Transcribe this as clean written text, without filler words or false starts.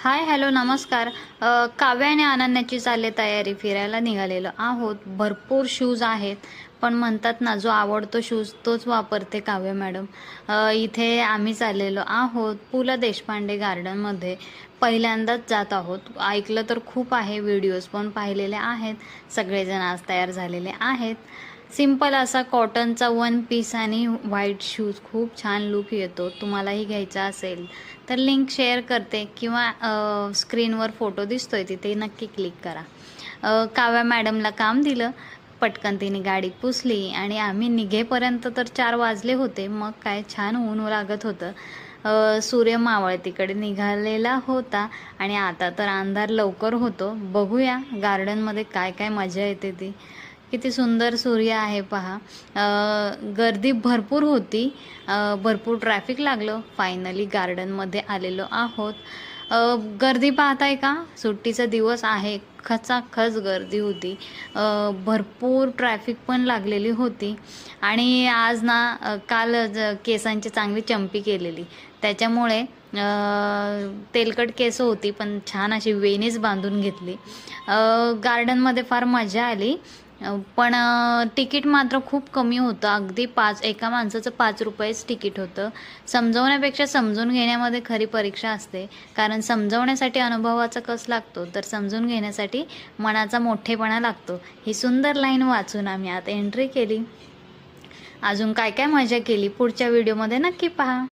Hi hello नमस्कार. काव्या आणि अनन्याची चालली तयारी, फिरायला निघालेलो आहोत. भरपूर शूज आहेत, पण म्हणतात ना, जो आवडतो शूज तोच वापरते काव्या मॅडम. इथे आम्ही चाललेलो आहोत पु ल देशपांडे गार्डनमध्ये. पहिल्यांदाच जात आहोत. ऐकलं तर खूप आहे, व्हिडिओज पण पाहिलेले आहेत. सगळेजण आज तयार झालेले आहेत. सिंपल असा कॉटनचा वन पीस आणि व्हाईट शूज, खूप छान लुक येतो. तुम्हालाही घ्यायचा असेल तर लिंक शेअर करते किंवा स्क्रीनवर फोटो दिसतोय तिथे नक्की क्लिक करा. काव्या मॅडमला काम दिलं, पटकन तिने गाडी पुसली आणि आम्ही निघेपर्यंत तर 4 वाजले होते. मग काय छान ऊन लागत होतं. सूर्य मावळतीकडे निघालेला होता आणि आता तर अंधार लवकर होतो. बघूया गार्डनमध्ये काय काय मजा येते ती. किती सुंदर सूर्य आहे पहा. गर्दी भरपूर होती. भरपूर ट्रॅफिक लागलं. फायनली गार्डनमध्ये आलेलो आहोत. गर्दी पाहताय का? सुट्टीचा दिवस आहे, खचाखच गर्दी होती. भरपूर ट्रॅफिक पण लागलेली होती. आणि आज ना काल केसांची चांगली चंपी केलेली, त्याच्यामुळे तेलकट केस होती, पण छान अशी वेणीच बांधून घेतली. गार्डनमध्ये फार मजा आली. पण तिकीट मात्र खूप कमी होतं. अगदी एका माणसाचं 5 रुपयेच तिकीट होतं. समजवण्यापेक्षा समजून घेण्यामध्ये खरी परीक्षा असते. कारण समजवण्यासाठी अनुभवाचा कस लागतो, तर समजून घेण्यासाठी मनाचा मोठेपणा लागतो. ही सुंदर लाईन वाचून आम्ही आता एंट्री केली. अजून काय काय मजा केली पुढच्या व्हिडिओमध्ये नक्की पहा.